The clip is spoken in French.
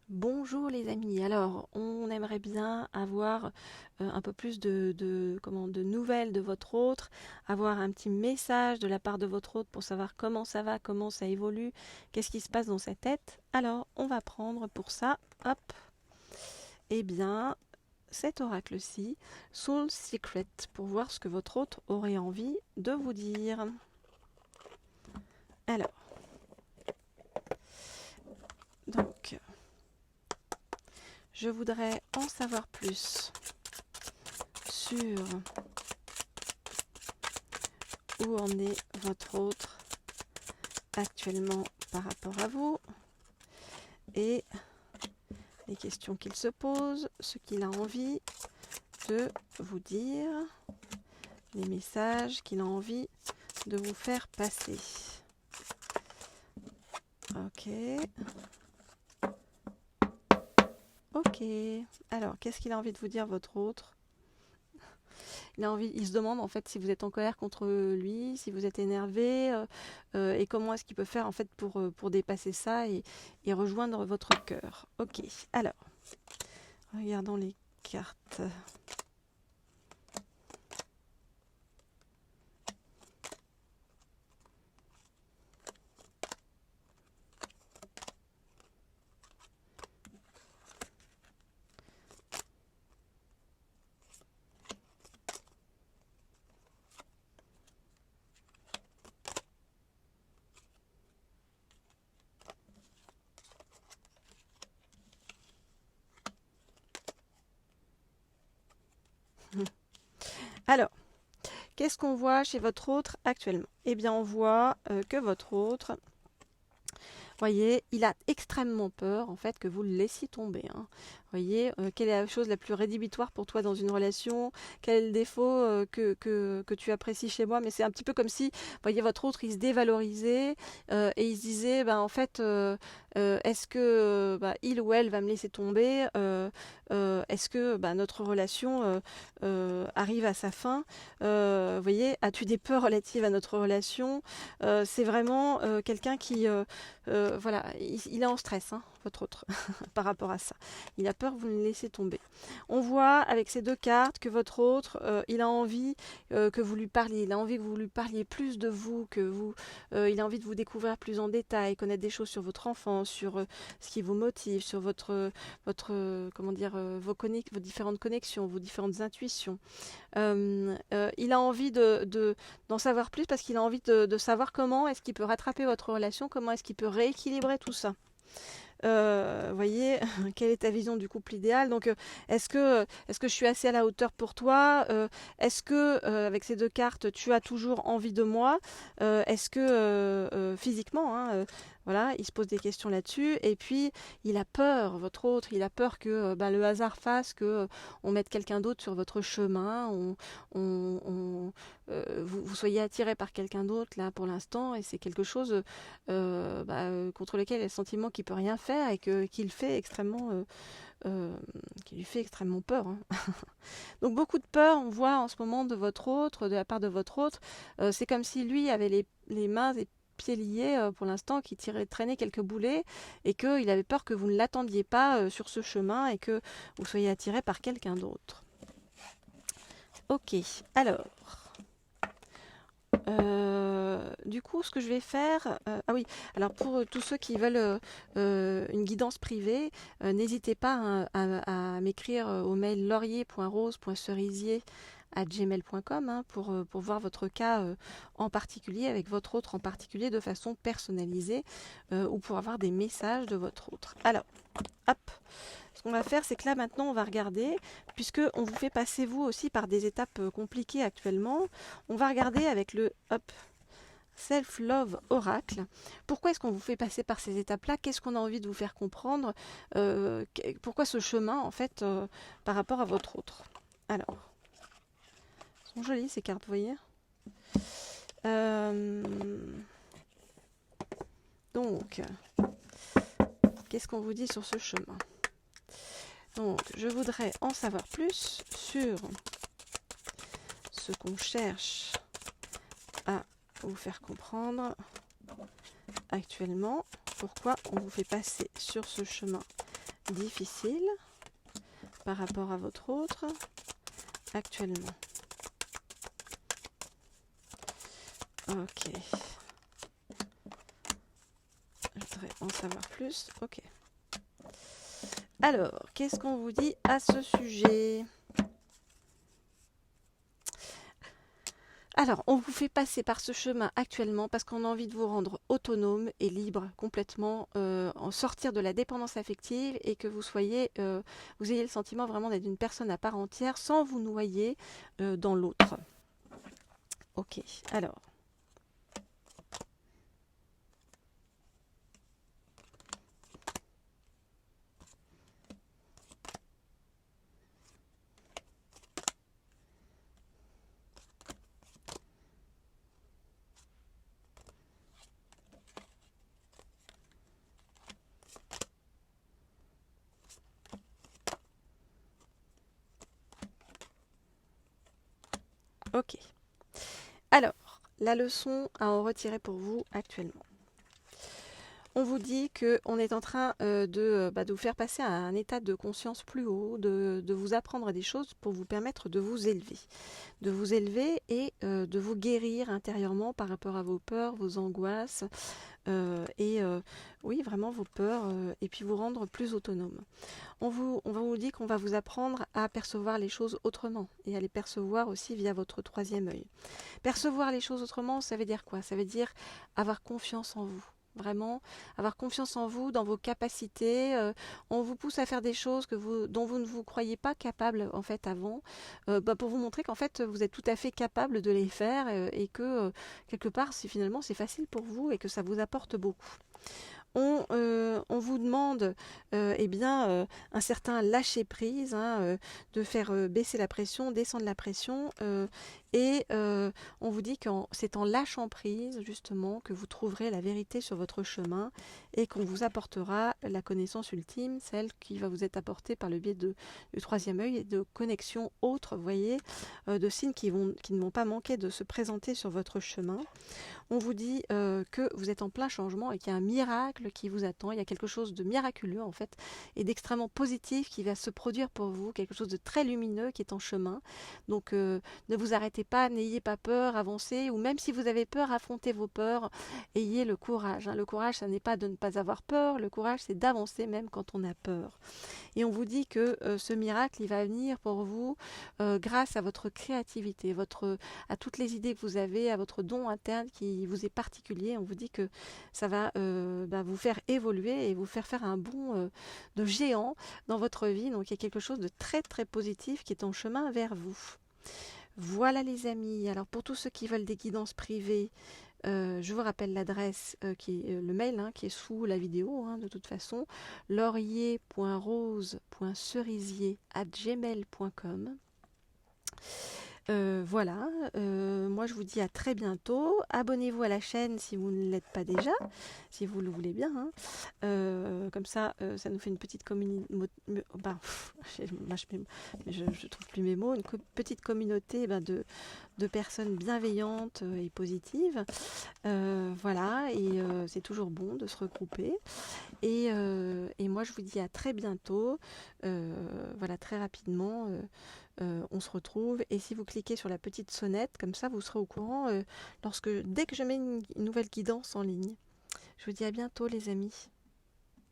Bonjour les amis, alors on aimerait bien avoir un peu plus de nouvelles de votre autre, avoir un petit message de la part de votre autre pour savoir comment ça va, comment ça évolue, qu'est-ce qui se passe dans sa tête. Alors on va prendre pour ça, hop, eh bien cet oracle-ci, Soul Secret, pour voir ce que votre autre aurait envie de vous dire. Alors, donc, je voudrais en savoir plus sur où en est votre autre actuellement par rapport à vous et les questions qu'il se pose, ce qu'il a envie de vous dire, les messages qu'il a envie de vous faire passer. Ok. Ok. Alors, qu'est-ce qu'il a envie de vous dire, votre autre? Il se demande en fait si vous êtes en colère contre lui, si vous êtes énervé, et comment est-ce qu'il peut faire en fait pour dépasser ça et rejoindre votre cœur. Ok, alors, regardons les cartes. Alors, qu'est-ce qu'on voit chez votre autre actuellement? Eh bien, on voit que votre autre, voyez, il a extrêmement peur en fait que vous le laissiez tomber, hein. Voyez, quelle est la chose la plus rédhibitoire pour toi dans une relation? Quel est le défaut que tu apprécies chez moi? Mais c'est un petit peu comme si, voyez, votre autre, il se dévalorisait et il se disait, ben, en fait, est-ce que bah, il ou elle va me laisser tomber? Est-ce que bah, notre relation arrive à sa fin? Voyez, as-tu des peurs relatives à notre relation? C'est vraiment quelqu'un qui voilà, il est en stress, hein, votre autre, par rapport à ça. Il a peur que vous le laissiez tomber. On voit avec ces deux cartes que votre autre, il a envie que vous lui parliez. Il a envie que vous lui parliez plus de vous, il a envie de vous découvrir plus en détail, connaître des choses sur votre enfance, sur ce qui vous motive, sur comment dire, vos différentes connexions, vos différentes intuitions. Il a envie d'en savoir plus parce qu'il a envie de savoir comment est-ce qu'il peut rattraper votre relation, comment est-ce qu'il peut rééquilibrer tout ça. Voyez, quelle est ta vision du couple idéal? Donc, est-ce que je suis assez à la hauteur pour toi? Est-ce que, avec ces deux cartes, tu as toujours envie de moi? Est-ce que, physiquement, hein, voilà, il se pose des questions là-dessus. Et puis, il a peur, votre autre, il a peur que ben, le hasard fasse que on mette quelqu'un d'autre sur votre chemin, vous soyez attiré par quelqu'un d'autre là pour l'instant, et c'est quelque chose contre lequel il y a le sentiment qu'il peut rien faire et qu'il fait extrêmement, qui lui fait extrêmement peur, hein. Donc beaucoup de peur, on voit en ce moment de votre autre, de la part de votre autre. C'est comme si lui avait les mains et pieds liés pour l'instant, qui traînait quelques boulets et qu'il avait peur que vous ne l'attendiez pas sur ce chemin et que vous soyez attiré par quelqu'un d'autre. Ok, alors. Du coup, ce que je vais faire, ah oui, alors pour tous ceux qui veulent une guidance privée, n'hésitez pas à m'écrire au mail laurier.rose.cerisier@gmail.com, hein, pour voir votre cas en particulier, avec votre autre en particulier, de façon personnalisée, ou pour avoir des messages de votre autre. Alors, hop, ce qu'on va faire, c'est que là maintenant on va regarder, puisque on vous fait passer vous aussi par des étapes compliquées actuellement, on va regarder avec le hop, Self-Love Oracle. Pourquoi est-ce qu'on vous fait passer par ces étapes-là? Qu'est-ce qu'on a envie de vous faire comprendre? Pourquoi ce chemin en fait par rapport à votre autre? Alors, elles sont jolies ces cartes, vous voyez. Euh, donc, qu'est-ce qu'on vous dit sur ce chemin? Donc, je voudrais en savoir plus sur ce qu'on cherche à vous faire comprendre actuellement. Pourquoi on vous fait passer sur ce chemin difficile par rapport à votre autre actuellement. Ok. Je voudrais en savoir plus. Ok. Alors, qu'est-ce qu'on vous dit à ce sujet? Alors, on vous fait passer par ce chemin actuellement parce qu'on a envie de vous rendre autonome et libre complètement, en sortir de la dépendance affective et que vous soyez, vous ayez le sentiment vraiment d'être une personne à part entière sans vous noyer dans l'autre. Ok, alors. Ok. Alors, la leçon à en retirer pour vous actuellement. On vous dit qu'on est en train de vous faire passer à un état de conscience plus haut, de vous apprendre des choses pour vous permettre de vous élever. De vous élever et de vous guérir intérieurement par rapport à vos peurs, vos angoisses, oui, vraiment vos peurs, et puis vous rendre plus autonome. On vous dit qu'on va vous apprendre à percevoir les choses autrement et à les percevoir aussi via votre troisième œil. Percevoir les choses autrement, ça veut dire quoi? Ça veut dire avoir confiance en vous. Vraiment, avoir confiance en vous, dans vos capacités. On vous pousse à faire des choses dont vous ne vous croyez pas capable en fait avant, pour vous montrer qu'en fait vous êtes tout à fait capable de les faire et que quelque part, finalement, c'est facile pour vous et que ça vous apporte beaucoup. On vous demande un certain lâcher-prise, de faire baisser la pression, descendre la pression, on vous dit que c'est en lâchant prise justement que vous trouverez la vérité sur votre chemin et qu'on vous apportera la connaissance ultime, celle qui va vous être apportée par le biais du troisième œil et de connexions autres, vous voyez, de signes qui ne vont pas manquer de se présenter sur votre chemin. On vous dit que vous êtes en plein changement et qu'il y a un miracle qui vous attend. Il y a quelque chose de miraculeux en fait et d'extrêmement positif qui va se produire pour vous, quelque chose de très lumineux qui est en chemin. Donc ne vous arrêtez pas, n'ayez pas peur, avancez, ou même si vous avez peur, affrontez vos peurs, ayez le courage. Le courage, ça n'est pas de ne pas avoir peur, le courage, c'est d'avancer même quand on a peur. Et on vous dit que ce miracle, il va venir pour vous grâce à votre créativité, à toutes les idées que vous avez, à votre don interne qui vous est particulier. On vous dit que ça va vous faire évoluer et vous faire un bond de géant dans votre vie. Donc il y a quelque chose de très très positif qui est en chemin vers vous. Voilà les amis. Alors pour tous ceux qui veulent des guidances privées, je vous rappelle l'adresse, le mail qui est sous la vidéo, de toute façon, laurier.rose.cerisier@gmail.com. Voilà, moi je vous dis à très bientôt. Abonnez-vous à la chaîne si vous ne l'êtes pas déjà, si vous le voulez bien. Comme ça, ça nous fait une petite communauté. Je trouve plus mes mots. Une petite communauté de personnes bienveillantes et positives. Voilà, et c'est toujours bon de se regrouper. Et moi je vous dis à très bientôt. Voilà, très rapidement. On se retrouve et si vous cliquez sur la petite sonnette, comme ça vous serez au courant dès que je mets une nouvelle guidance en ligne. Je vous dis à bientôt les amis.